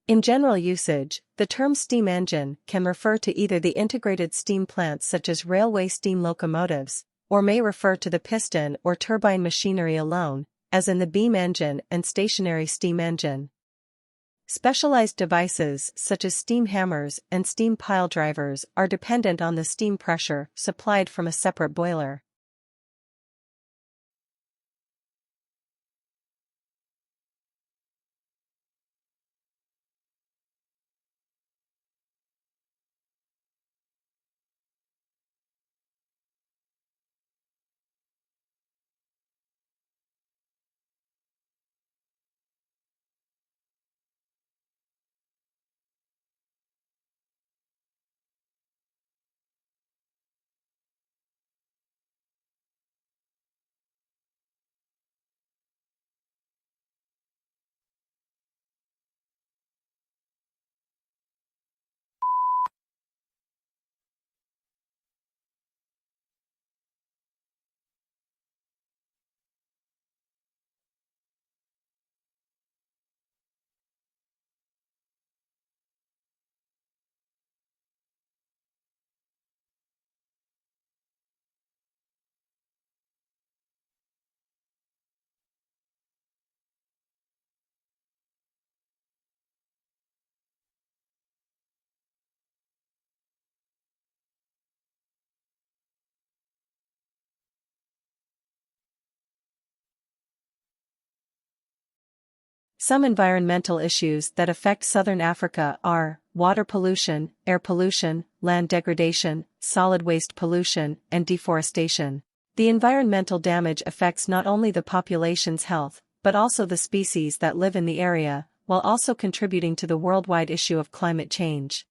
In general usage, the term steam engine can refer to either the integrated steam plants such as railway steam locomotives, or may refer to the piston or turbine machinery alone, as in the beam engine and stationary steam engine. Specialized devices such as steam hammers and steam pile drivers are dependent on the steam pressure supplied from a separate boiler. Some environmental issues that affect southern Africa are water pollution, air pollution, land degradation, solid waste pollution, and deforestation. The environmental damage affects not only the population's health, but also the species that live in the area, while also contributing to the worldwide issue of climate change.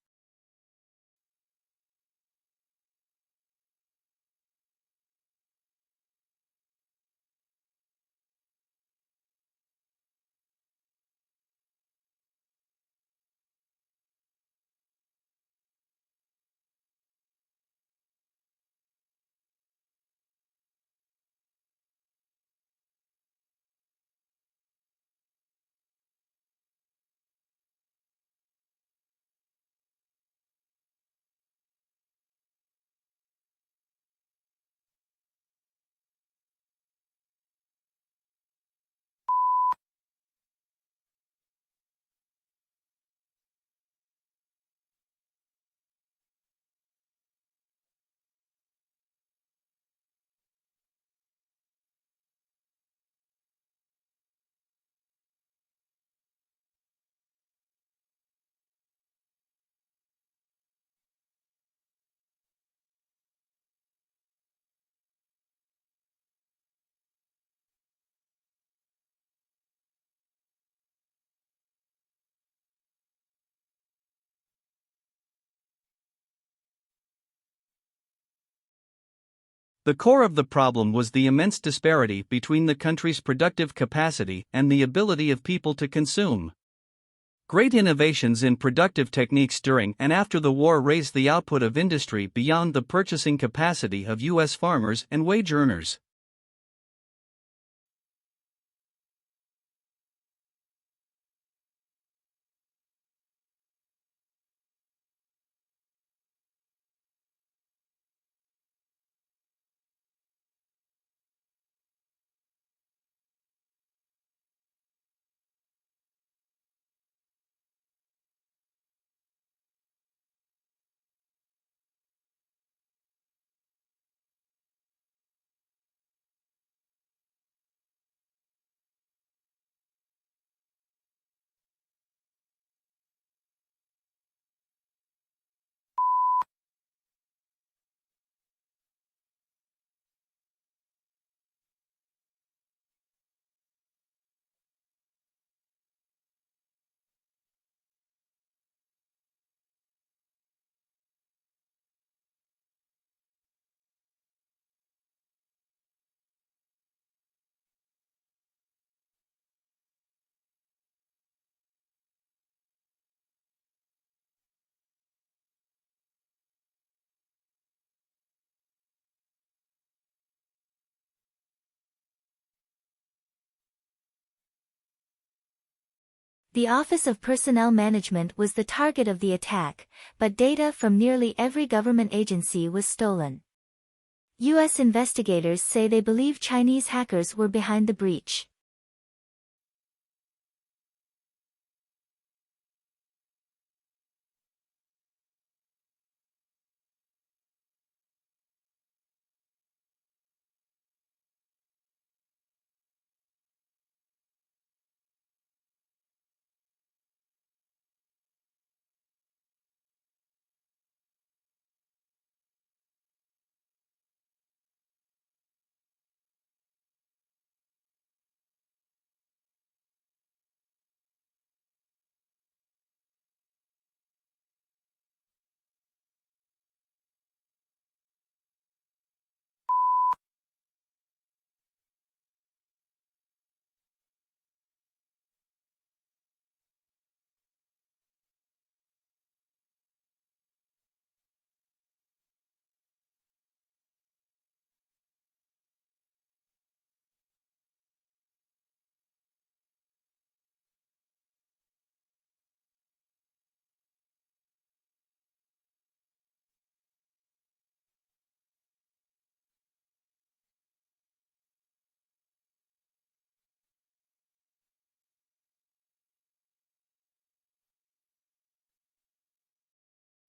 The core of the problem was the immense disparity between the country's productive capacity and the ability of people to consume. Great innovations in productive techniques during and after the war raised the output of industry beyond the purchasing capacity of U.S. farmers and wage earners. The Office of Personnel Management was the target of the attack, but data from nearly every government agency was stolen. U.S. investigators say they believe Chinese hackers were behind the breach.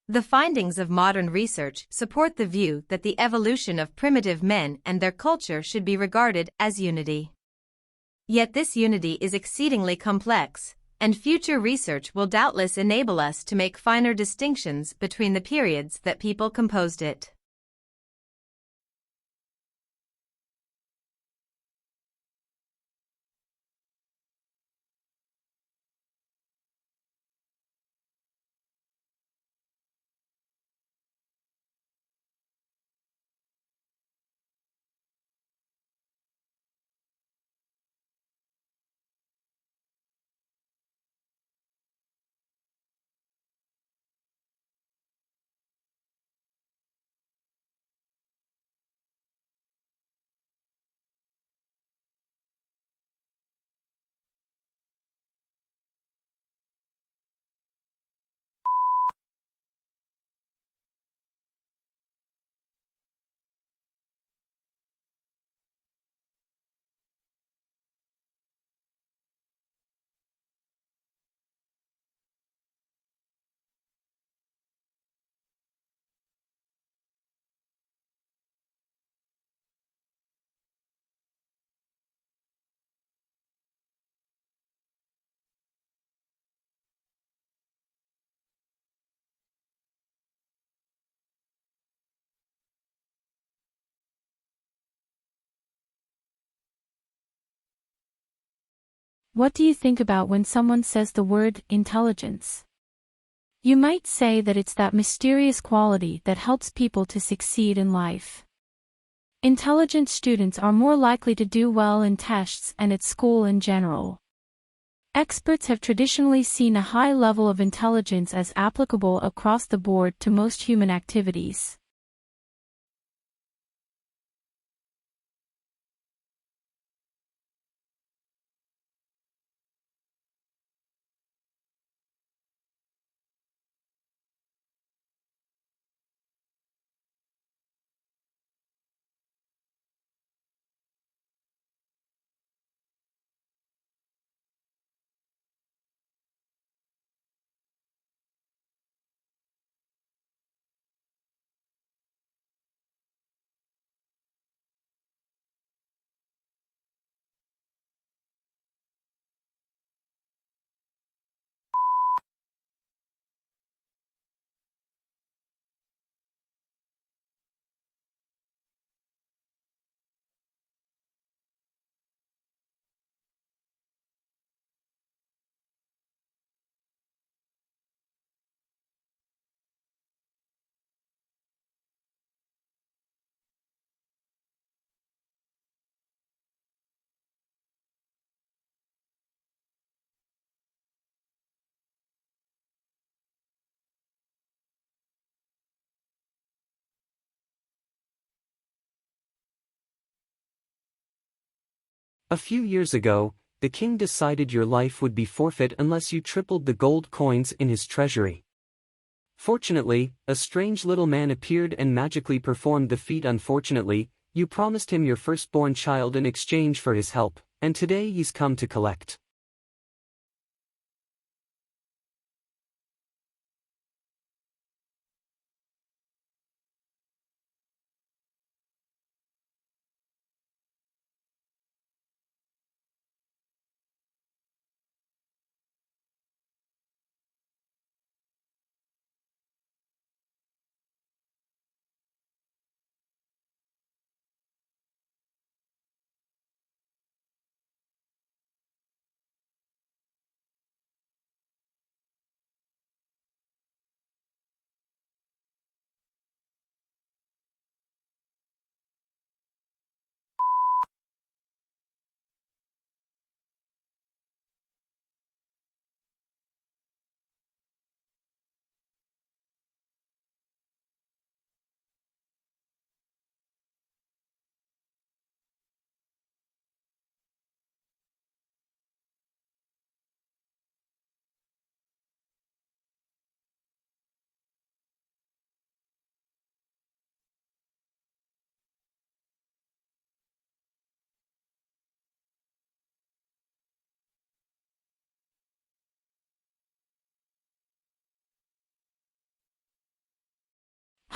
The findings of modern research support the view that the evolution of primitive men and their culture should be regarded as unity. Yet this unity is exceedingly complex, and future research will doubtless enable us to make finer distinctions between the periods that people composed it. What do you think about when someone says the word intelligence? You might say that it's that mysterious quality that helps people to succeed in life. Intelligent students are more likely to do well in tests and at school in general. Experts have traditionally seen a high level of intelligence as applicable across the board to most human activities. A few years ago, the king decided your life would be forfeit unless you tripled the gold coins in his treasury. Fortunately, a strange little man appeared and magically performed the feat. Unfortunately, you promised him your firstborn child in exchange for his help, and today he's come to collect.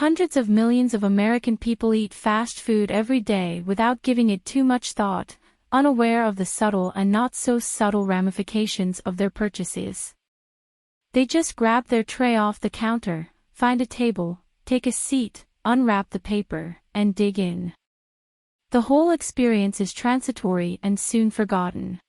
Hundreds of millions of American people eat fast food every day without giving it too much thought, unaware of the subtle and not-so-subtle ramifications of their purchases. They just grab their tray off the counter, find a table, take a seat, unwrap the paper, and dig in. The whole experience is transitory and soon forgotten.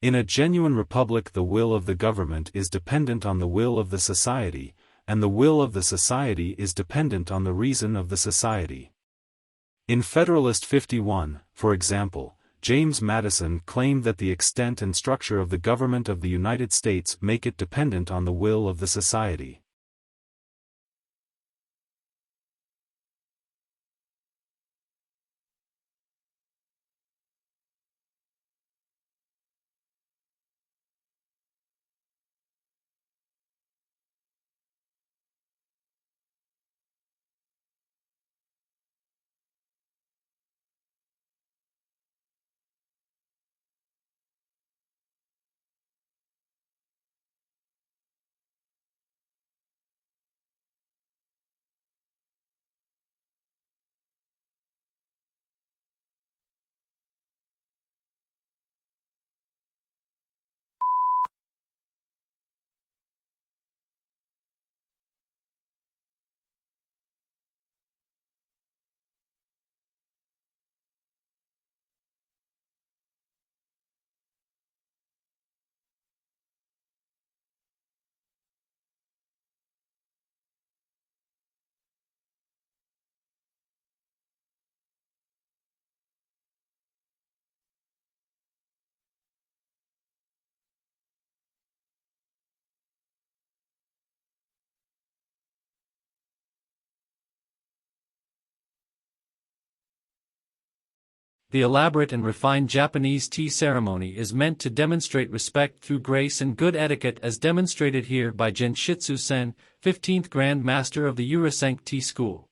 In a genuine republic, the will of the government is dependent on the will of the society, and the will of the society is dependent on the reason of the society. In Federalist 51, for example, James Madison claimed that the extent and structure of the government of the United States make it dependent on the will of the society. The elaborate and refined Japanese tea ceremony is meant to demonstrate respect through grace and good etiquette as demonstrated here by Genshitsu Sen, 15th Grand Master of the Urasenke Tea School.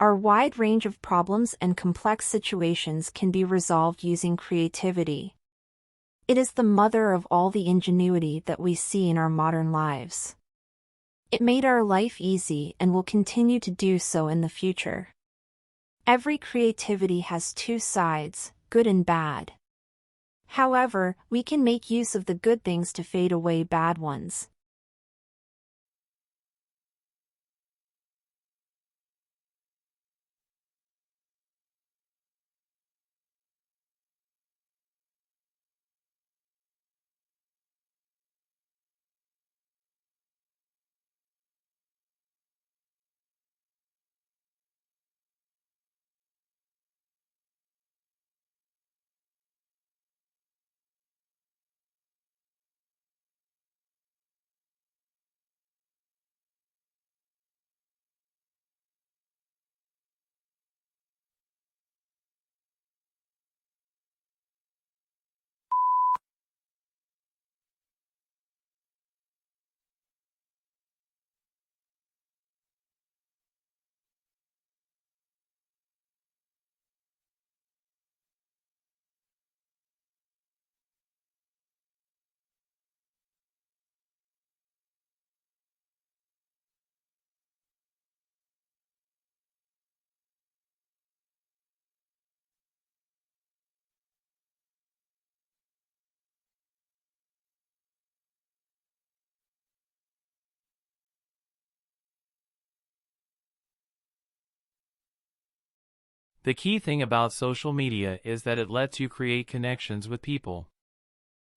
Our wide range of problems and complex situations can be resolved using creativity. It is the mother of all the ingenuity that we see in our modern lives. It made our life easy and will continue to do so in the future. Every creativity has two sides, good and bad. However, we can make use of the good things to fade away bad ones. The key thing about social media is that it lets you create connections with people.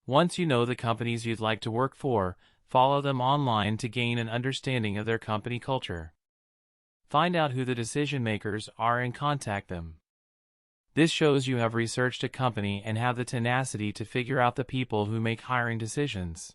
Once you know the companies you'd like to work for, follow them online to gain an understanding of their company culture. Find out who the decision makers are and contact them. This shows you have researched a company and have the tenacity to figure out the people who make hiring decisions.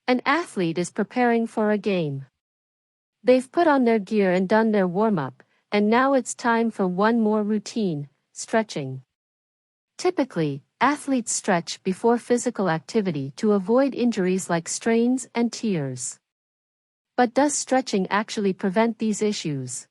An athlete is preparing for a game. They've put on their gear and done their warm-up, and now it's time for one more routine, stretching. Typically, athletes stretch before physical activity to avoid injuries like strains and tears. But does stretching actually prevent these issues?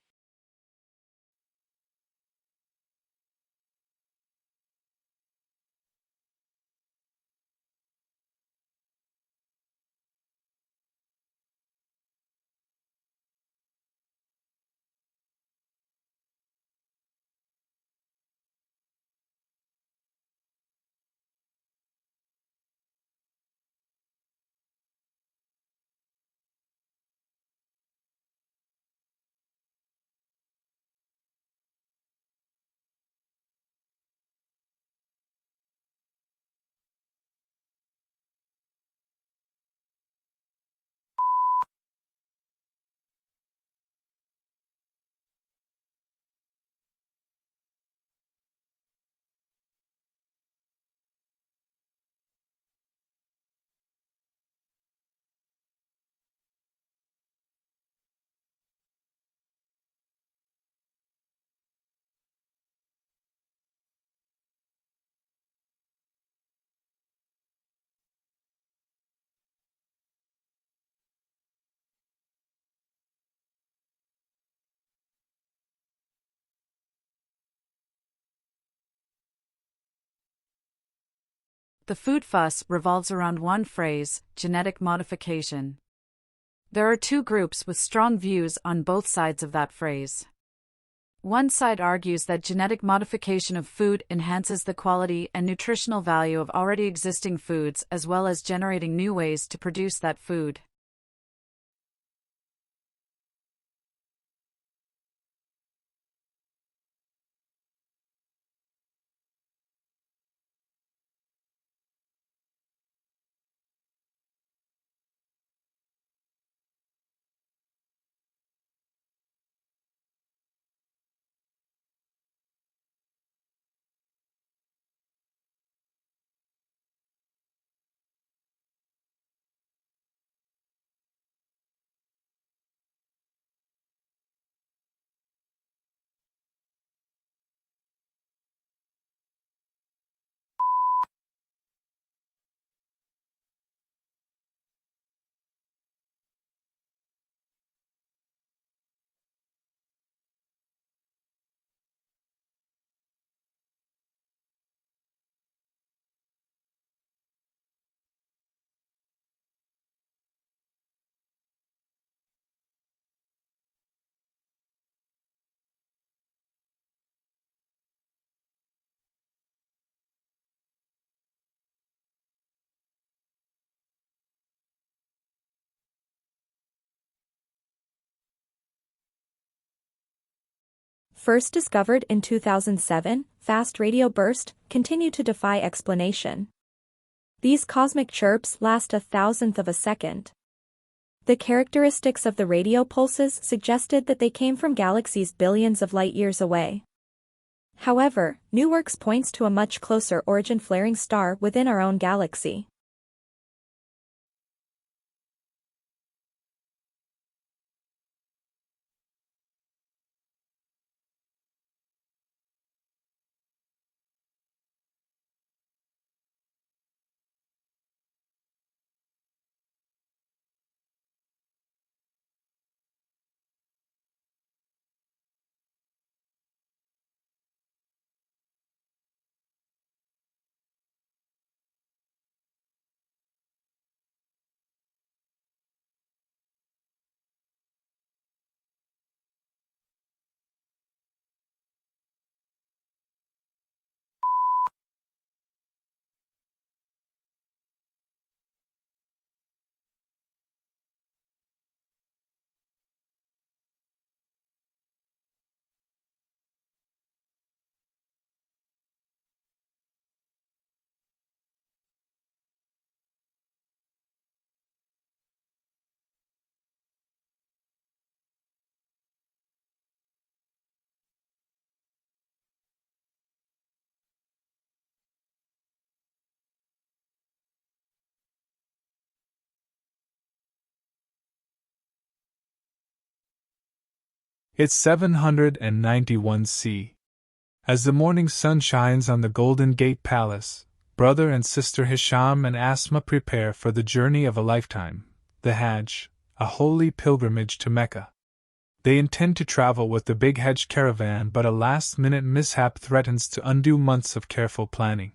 The food fuss revolves around one phrase, genetic modification. There are two groups with strong views on both sides of that phrase. One side argues that genetic modification of food enhances the quality and nutritional value of already existing foods as well as generating new ways to produce that food. First discovered in 2007, fast radio bursts continue to defy explanation. These cosmic chirps last a thousandth of a second. The characteristics of the radio pulses suggested that they came from galaxies billions of light-years away. However, new work points to a much closer origin flaring star within our own galaxy. It's 791C. As the morning sun shines on the Golden Gate Palace, brother and sister Hisham and Asma prepare for the journey of a lifetime, the Hajj, a holy pilgrimage to Mecca. They intend to travel with the big Hajj caravan, but a last-minute mishap threatens to undo months of careful planning.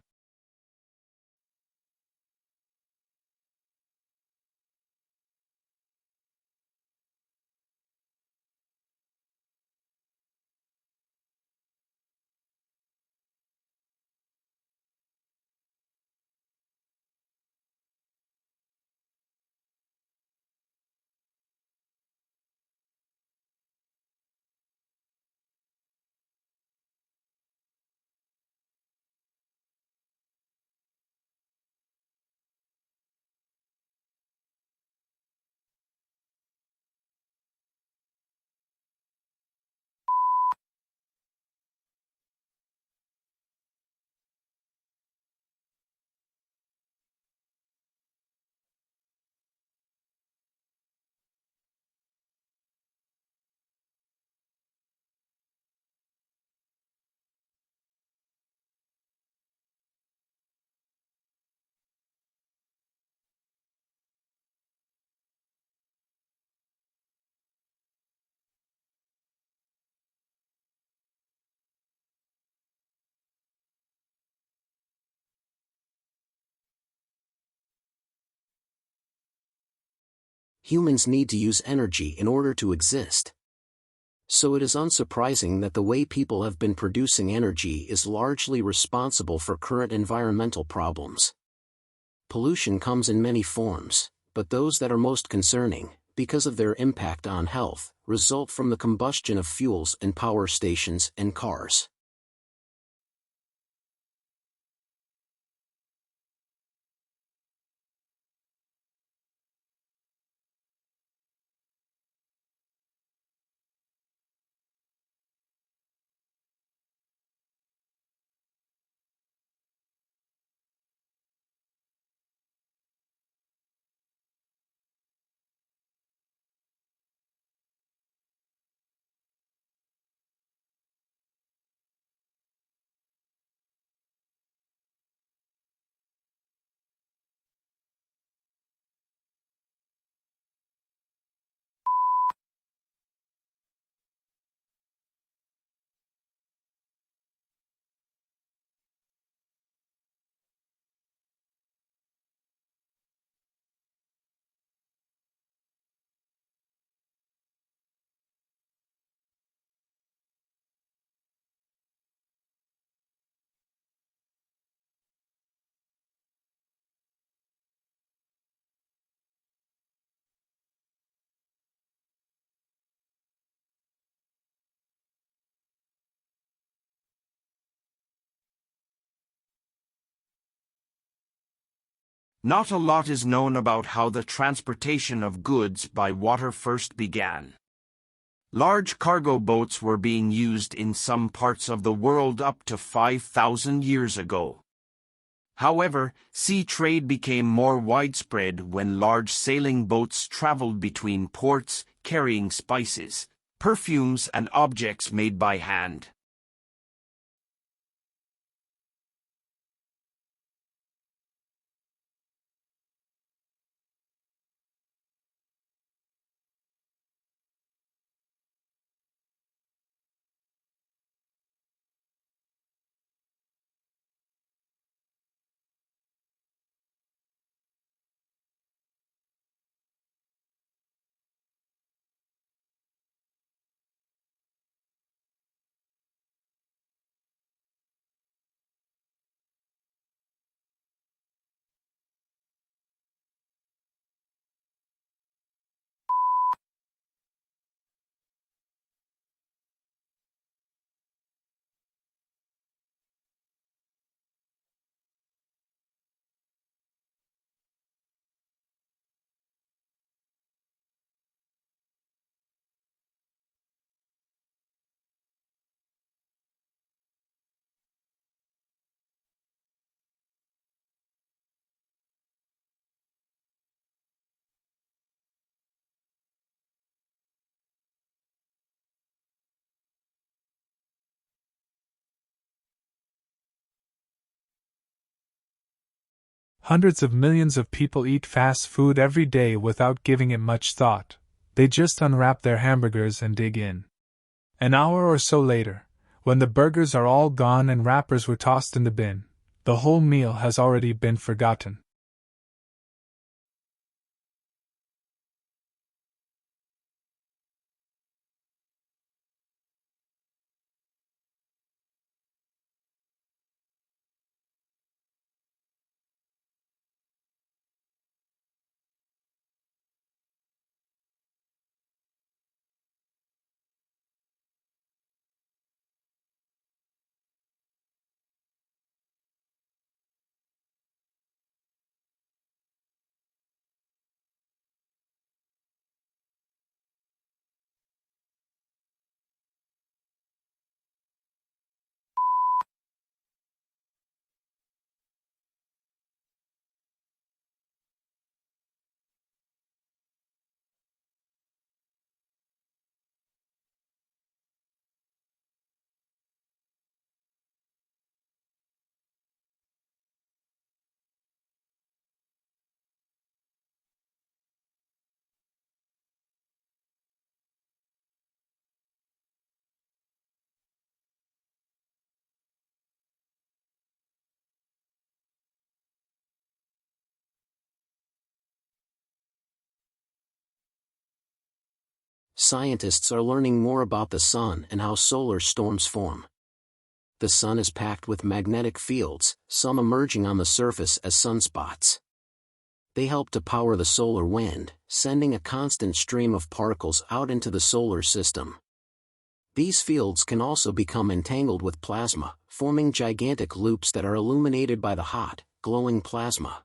Humans need to use energy in order to exist. So it is unsurprising that the way people have been producing energy is largely responsible for current environmental problems. Pollution comes in many forms, but those that are most concerning, because of their impact on health, result from the combustion of fuels in power stations and cars. Not a lot is known about how the transportation of goods by water first began. Large cargo boats were being used in some parts of the world up to 5,000 years ago. However, sea trade became more widespread when large sailing boats traveled between ports carrying spices, perfumes, and objects made by hand. Hundreds of millions of people eat fast food every day without giving it much thought. They just unwrap their hamburgers and dig in. An hour or so later, when the burgers are all gone and wrappers were tossed in the bin, the whole meal has already been forgotten. Scientists are learning more about the sun and how solar storms form. The sun is packed with magnetic fields, some emerging on the surface as sunspots. They help to power the solar wind, sending a constant stream of particles out into the solar system. These fields can also become entangled with plasma, forming gigantic loops that are illuminated by the hot, glowing plasma.